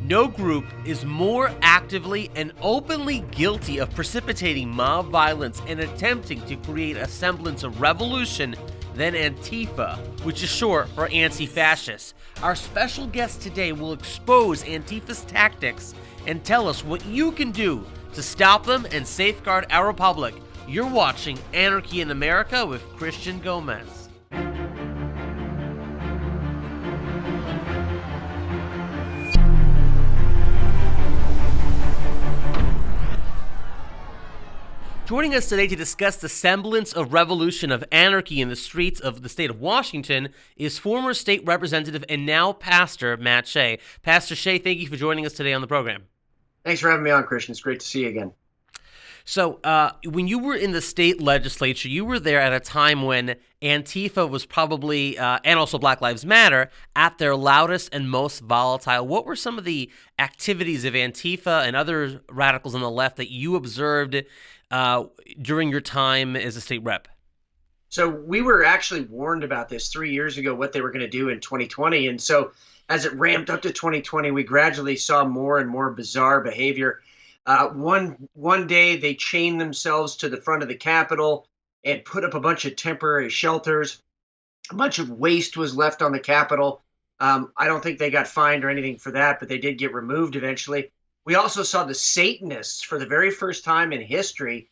No group is more actively and openly guilty of precipitating mob violence and attempting to create a semblance of revolution than Antifa, which is short for anti-fascist. Our special guest today will expose Antifa's tactics and tell us what you can do to stop them and safeguard our republic. You're watching Anarchy in America with Christian Gomez. Joining us today to discuss the semblance of revolution of anarchy in the streets of the state of Washington is former state representative and now pastor Matt Shea. Pastor Shea, thank you for joining us today on the program. Thanks for having me on, Christian. It's great to see you again. So when you were in the state legislature, you were there at a time when Antifa was probably, and also Black Lives Matter, at their loudest and most volatile. What were some of the activities of Antifa and other radicals on the left that you observed during your time as a state rep? So we were actually warned about this 3 years ago, what they were going to do in 2020. And so as it ramped up to 2020, we gradually saw more and more bizarre behavior. One day they chained themselves to the front of the Capitol and put up a bunch of temporary shelters. A bunch of waste was left on the Capitol. I don't think they got fined or anything for that, but they did get removed eventually. We also saw the Satanists, for the very first time in history,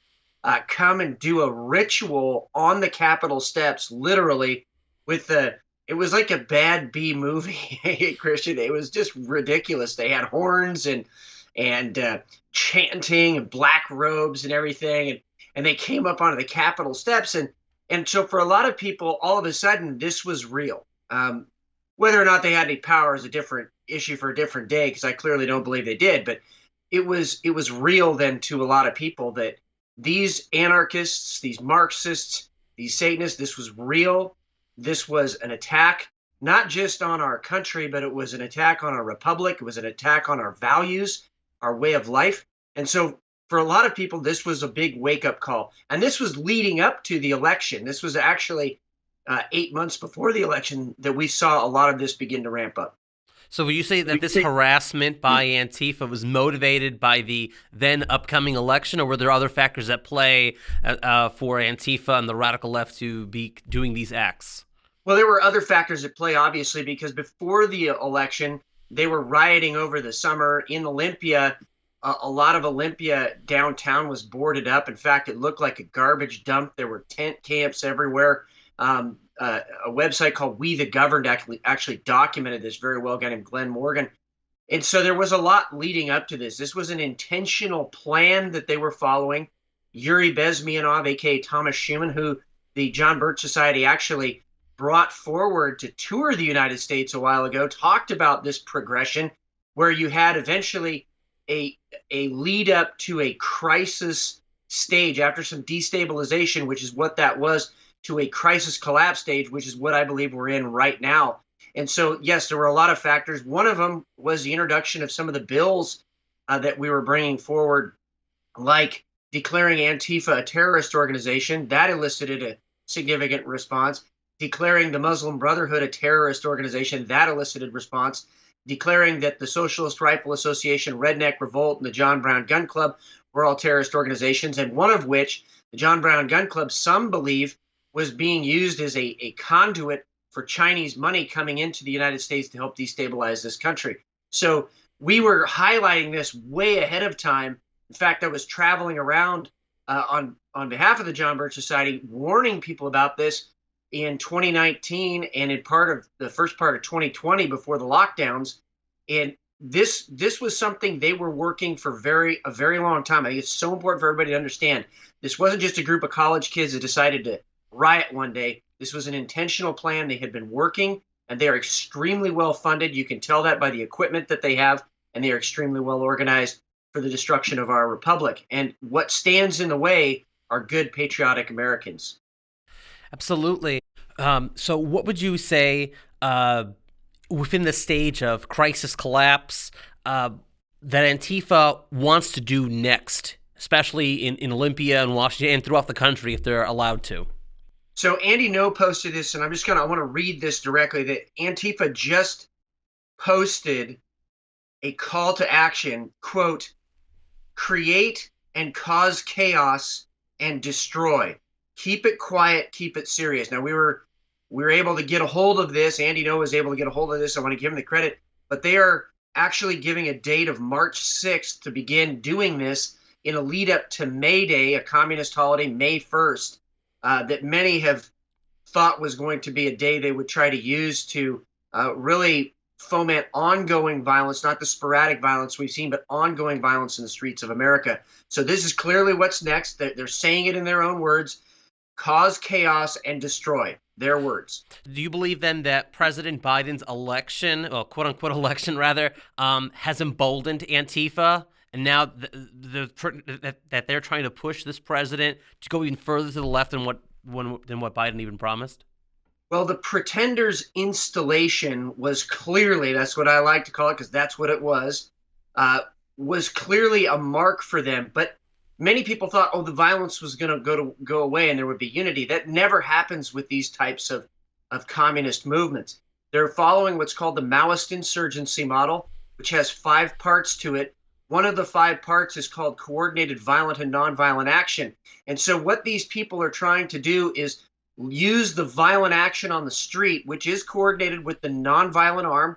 come and do a ritual on the Capitol steps, literally, it was like a bad B movie, Christian. It was just ridiculous. They had horns and chanting and black robes and everything, and they came up onto the Capitol steps, and so for a lot of people, all of a sudden, this was real. Whether or not they had any power is a different issue for a different day, because I clearly don't believe they did, but it was real then to a lot of people that these anarchists, these Marxists, these Satanists, this was real. This was an attack, not just on our country, but it was an attack on our republic. It was an attack on our values, our way of life. And so for a lot of people, this was a big wake-up call. And this was leading up to the election. This was actually 8 months before the election that we saw a lot of this begin to ramp up. So would you say that this harassment by Antifa was motivated by the then upcoming election, or were there other factors at play for Antifa and the radical left to be doing these acts? Well, there were other factors at play, obviously, because before the election, they were rioting over the summer in Olympia. A lot of Olympia downtown was boarded up. In fact, it looked like a garbage dump. There were tent camps everywhere. A website called We the Governed actually documented this very well, a guy named Glenn Morgan. And so there was a lot leading up to this. This was an intentional plan that they were following. Yuri Bezmenov, a.k.a. Thomas Schumann, who the John Birch Society actually brought forward to tour the United States a while ago, talked about this progression where you had eventually a lead up to a crisis stage after some destabilization, which is what that was, to a crisis collapse stage, which is what I believe we're in right now. And so, yes, there were a lot of factors. One of them was the introduction of some of the bills that we were bringing forward, like declaring Antifa a terrorist organization. That elicited a significant response. Declaring the Muslim Brotherhood a terrorist organization. That elicited response. Declaring that the Socialist Rifle Association, Redneck Revolt, and the John Brown Gun Club were all terrorist organizations, and one of which, the John Brown Gun Club, some believe was being used as a conduit for Chinese money coming into the United States to help destabilize this country. So we were highlighting this way ahead of time. In fact, I was traveling around on behalf of the John Birch Society, warning people about this in 2019 and in the first part of 2020 before the lockdowns. And this was something they were working for a very long time. I think it's so important for everybody to understand. This wasn't just a group of college kids that decided to riot one day. This was an intentional plan. They had been working, and they are extremely well funded. You can tell that by the equipment that they have, and they are extremely well organized for the destruction of our republic. And what stands in the way are good, patriotic Americans. Absolutely. So what would you say within the stage of crisis collapse that Antifa wants to do next, especially in Olympia and Washington and throughout the country if they're allowed to? So Andy No posted this, and I want to read this directly, that Antifa just posted a call to action, quote, create and cause chaos and destroy. Keep it quiet, keep it serious. Now we were able to get a hold of this. Andy No was able to get a hold of this. I want to give him the credit, but they are actually giving a date of March 6th to begin doing this in a lead up to May Day, a communist holiday, May 1st, that many have thought was going to be a day they would try to use to really foment ongoing violence, not the sporadic violence we've seen, but ongoing violence in the streets of America. So this is clearly what's next. They're saying it in their own words: cause chaos and destroy. Their words. Do you believe then that President Biden's election, or quote unquote election rather, has emboldened Antifa? And now that they're trying to push this president to go even further to the left than what Biden even promised? Well, the Pretenders' installation was clearly, that's what I like to call it because that's what it was clearly a mark for them. But many people thought, oh, the violence was going to go away and there would be unity. That never happens with these types of communist movements. They're following what's called the Maoist insurgency model, which has 5 parts to it. One of the 5 parts is called coordinated violent and nonviolent action. And so what these people are trying to do is use the violent action on the street, which is coordinated with the nonviolent arm,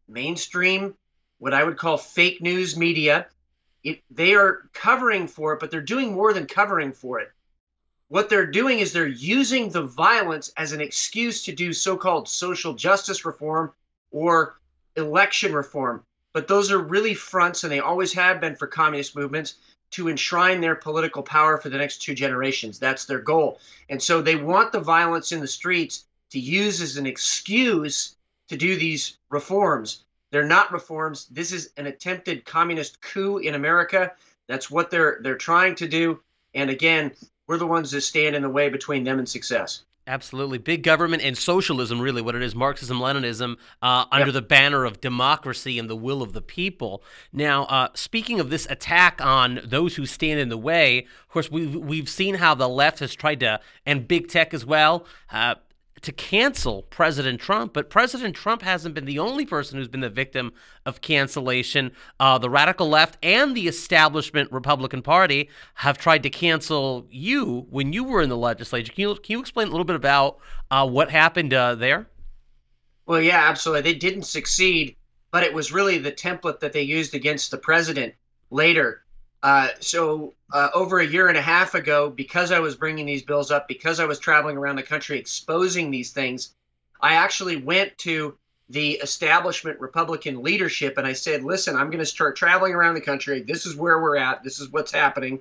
mainstream, what I would call fake news media. They are covering for it, but they're doing more than covering for it. What they're doing is they're using the violence as an excuse to do so-called social justice reform or election reform. But those are really fronts, and they always have been for communist movements, to enshrine their political power for the next 2 generations. That's their goal. And so they want the violence in the streets to use as an excuse to do these reforms. They're not reforms. This is an attempted communist coup in America. That's what they're trying to do. And again, we're the ones that stand in the way between them and success. Absolutely. Big government and socialism, really what it is, Marxism, Leninism, under the banner of democracy and the will of the people. Now, speaking of this attack on those who stand in the way, of course, we've seen how the left has tried to, and big tech as well, to cancel President Trump, but President Trump hasn't been the only person who's been the victim of cancellation. The radical left and the establishment Republican Party have tried to cancel you when you were in the legislature. Can you explain a little bit about what happened there? Well, yeah, absolutely. They didn't succeed, but it was really the template that they used against the president later. So over a year and a half ago, because I was bringing these bills up, because I was traveling around the country exposing these things, I actually went to the establishment Republican leadership and I said, listen, I'm going to start traveling around the country. This is where we're at. This is what's happening.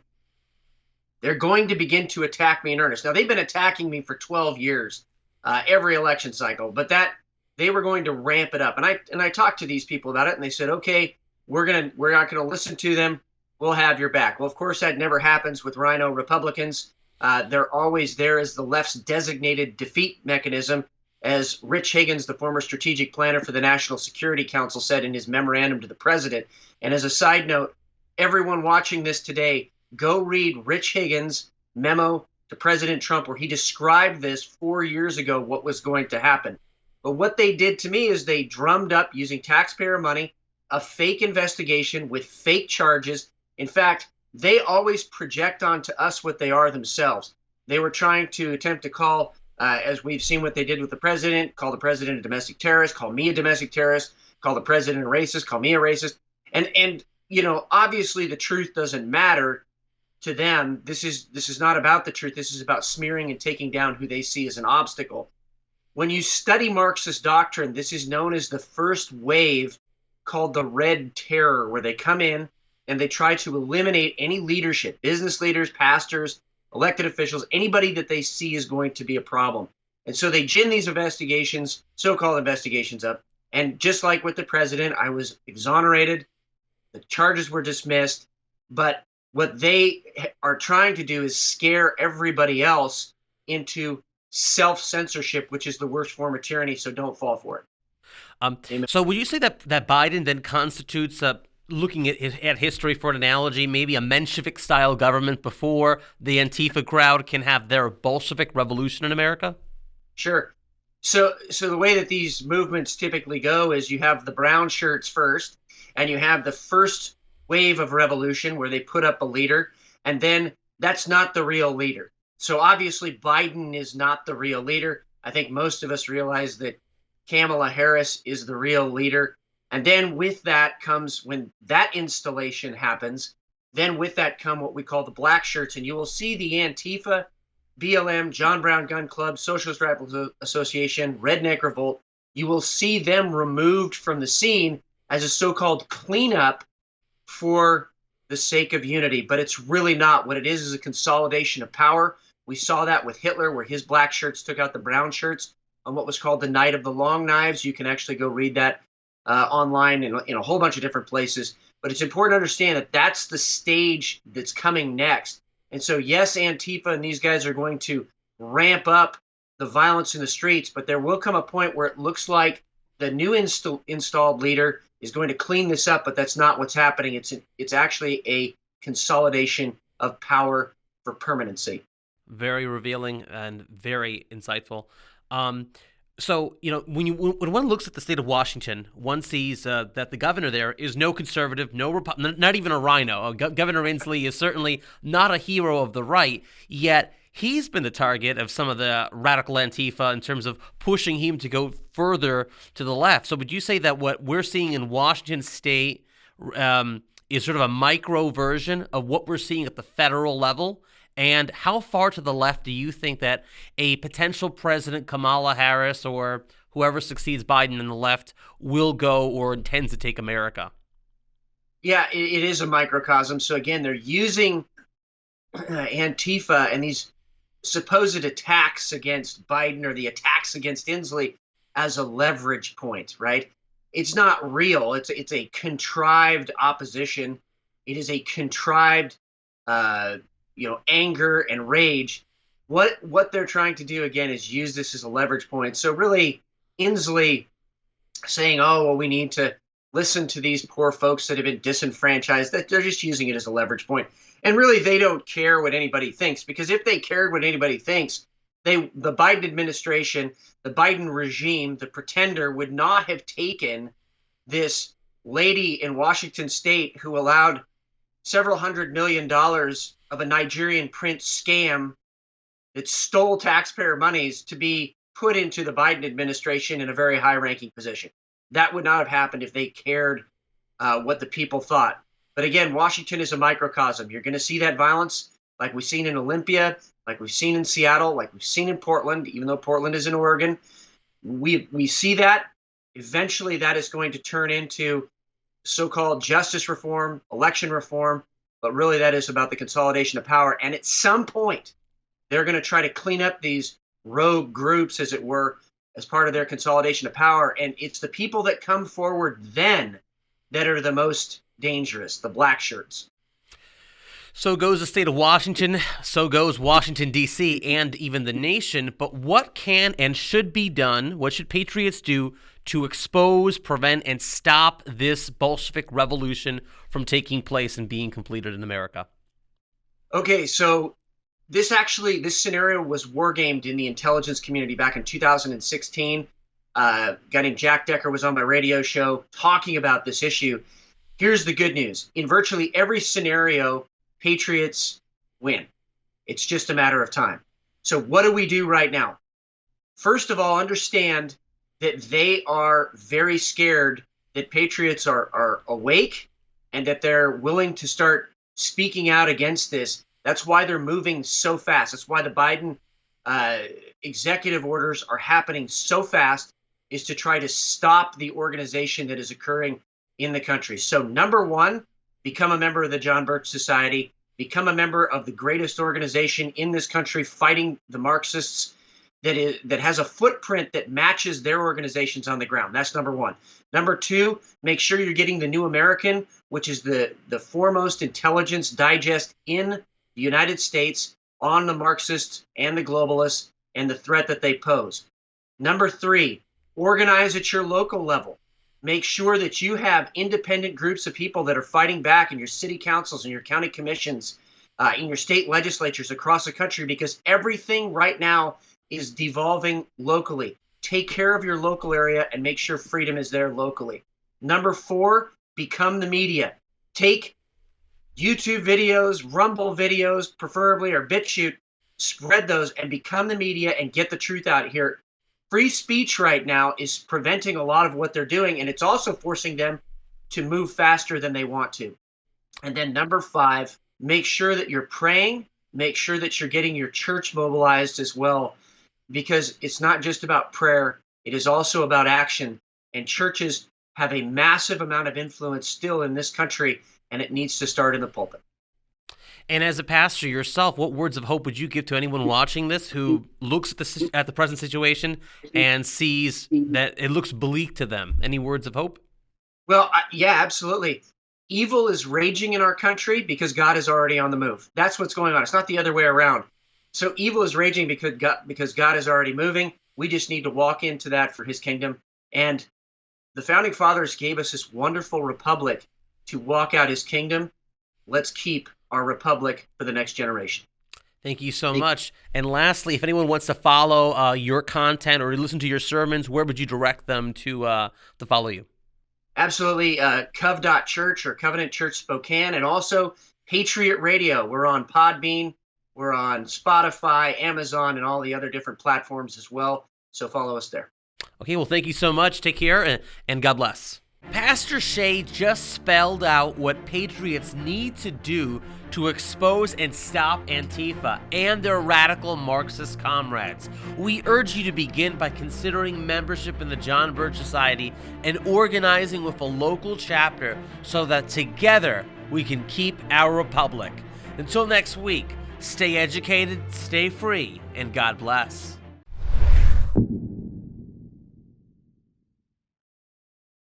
They're going to begin to attack me in earnest. Now, they've been attacking me for 12 years, every election cycle, but that they were going to ramp it up. And I talked to these people about it, and they said, okay, we're not going to listen to them. We'll have your back. Well, of course, that never happens with Rhino Republicans. They're always there as the left's designated defeat mechanism, as Rich Higgins, the former strategic planner for the National Security Council, said in his memorandum to the president. And as a side note, everyone watching this today, go read Rich Higgins' memo to President Trump, where he described this 4 years ago, what was going to happen. But what they did to me is they drummed up, using taxpayer money, a fake investigation with fake charges. In fact, they always project onto us what they are themselves. They were trying to attempt to call, as we've seen what they did with the president, call the president a domestic terrorist, call me a domestic terrorist, call the president a racist, call me a racist. And you know, obviously the truth doesn't matter to them. This is not about the truth. This is about smearing and taking down who they see as an obstacle. When you study Marxist doctrine, this is known as the first wave, called the Red Terror, where they come in and they try to eliminate any leadership, business leaders, pastors, elected officials, anybody that they see is going to be a problem. And so they gin these investigations, so-called investigations up. And just like with the president, I was exonerated. The charges were dismissed. But what they are trying to do is scare everybody else into self-censorship, which is the worst form of tyranny, so don't fall for it. So would you say that Biden then constitutes, looking at history for an analogy, maybe a Menshevik-style government before the Antifa crowd can have their Bolshevik revolution in America? Sure. So the way that these movements typically go is you have the brown shirts first, and you have the first wave of revolution where they put up a leader, and then that's not the real leader. So obviously Biden is not the real leader. I think most of us realize that Kamala Harris is the real leader. And then with that comes, when that installation happens, then with that come what we call the black shirts. And you will see the Antifa, BLM, John Brown Gun Club, Socialist Rifle Association, Redneck Revolt. You will see them removed from the scene as a so-called cleanup for the sake of unity. But it's really not. What it is a consolidation of power. We saw that with Hitler, where his black shirts took out the brown shirts on what was called the Night of the Long Knives. You can actually go read that online in a whole bunch of different places. But it's important to understand that that's the stage that's coming next. And so, yes, Antifa and these guys are going to ramp up the violence in the streets, but there will come a point where it looks like the new installed leader is going to clean this up, but that's not what's happening. It's actually a consolidation of power for permanency. Very revealing and very insightful. So, when one looks at the state of Washington, one sees that the governor there is no conservative, not even a rhino. Governor Inslee is certainly not a hero of the right, yet he's been the target of some of the radical Antifa in terms of pushing him to go further to the left. So would you say that what we're seeing in Washington state is sort of a micro version of what we're seeing at the federal level? And how far to the left do you think that a potential president, Kamala Harris, or whoever succeeds Biden in the left, will go or intends to take America? Yeah, it is a microcosm. So again, they're using Antifa and these supposed attacks against Biden or the attacks against Inslee as a leverage point, right? It's not real. It's a contrived opposition. It is a contrived anger and rage. What they're trying to do again is use this as a leverage point. So really, Inslee saying, "Oh, well, we need to listen to these poor folks that have been disenfranchised," that they're just using it as a leverage point. And really, they don't care what anybody thinks, because if they cared what anybody thinks, the Biden administration, the Biden regime, the pretender would not have taken this lady in Washington state who allowed several $100 million of a Nigerian prince scam that stole taxpayer monies to be put into the Biden administration in a very high-ranking position. That would not have happened if they cared what the people thought. But again, Washington is a microcosm. You're going to see that violence like we've seen in Olympia, like we've seen in Seattle, like we've seen in Portland, even though Portland is in Oregon. We see that. Eventually, that is going to turn into so-called justice reform, election reform, but really that is about the consolidation of power. And at some point, they're going to try to clean up these rogue groups, as it were, as part of their consolidation of power. And it's the people that come forward then that are the most dangerous, the black shirts. So goes the state of Washington, so goes Washington, D.C., and even the nation. But what can and should be done, what should patriots do to expose, prevent, and stop this Bolshevik revolution from taking place and being completed in America? Okay, so this scenario was wargamed in the intelligence community back in 2016. A guy named Jack Decker was on my radio show talking about this issue. Here's the good news. In virtually every scenario, patriots win. It's just a matter of time. So what do we do right now? First of all, understand that they are very scared that patriots are awake and that they're willing to start speaking out against this. That's why they're moving so fast. That's why the Biden executive orders are happening so fast, is to try to stop the organization that is occurring in the country. So number one, become a member of the John Birch Society, become a member of the greatest organization in this country fighting the Marxists, that has a footprint that matches their organizations on the ground. That's number one. Number two, make sure you're getting the New American, which is the foremost intelligence digest in the United States on the Marxists and the globalists and the threat that they pose. Number three, organize at your local level. Make sure that you have independent groups of people that are fighting back in your city councils and your county commissions, in your state legislatures across the country, because everything right now is devolving locally. Take care of your local area and make sure freedom is there locally. Number four, become the media. Take YouTube videos, Rumble videos, preferably, or BitChute, spread those and become the media and get the truth out here. Free speech right now is preventing a lot of what they're doing, and it's also forcing them to move faster than they want to. And then number 5, make sure that you're praying. Make sure that you're getting your church mobilized as well, because it's not just about prayer. It is also about action. And churches have a massive amount of influence still in this country, and it needs to start in the pulpit. And as a pastor yourself, what words of hope would you give to anyone watching this who looks at the present situation and sees that it looks bleak to them? Any words of hope? Well, yeah, absolutely. Evil is raging in our country because God is already on the move. That's what's going on. It's not the other way around. So evil is raging because God is already moving. We just need to walk into that for his kingdom. And the Founding Fathers gave us this wonderful republic to walk out his kingdom. Let's keep our republic for the next generation. Thank you so much. And lastly, if anyone wants to follow your content or listen to your sermons, where would you direct them to follow you? Absolutely. Cov.Church or Covenant Church Spokane, and also Patriot Radio. We're on Podbean. We're on Spotify, Amazon, and all the other different platforms as well. So follow us there. Okay, well, thank you so much. Take care, and God bless. Pastor Shea just spelled out what patriots need to do to expose and stop Antifa and their radical Marxist comrades. We urge you to begin by considering membership in the John Birch Society and organizing with a local chapter so that together we can keep our republic. Until next week, stay educated, stay free, and God bless.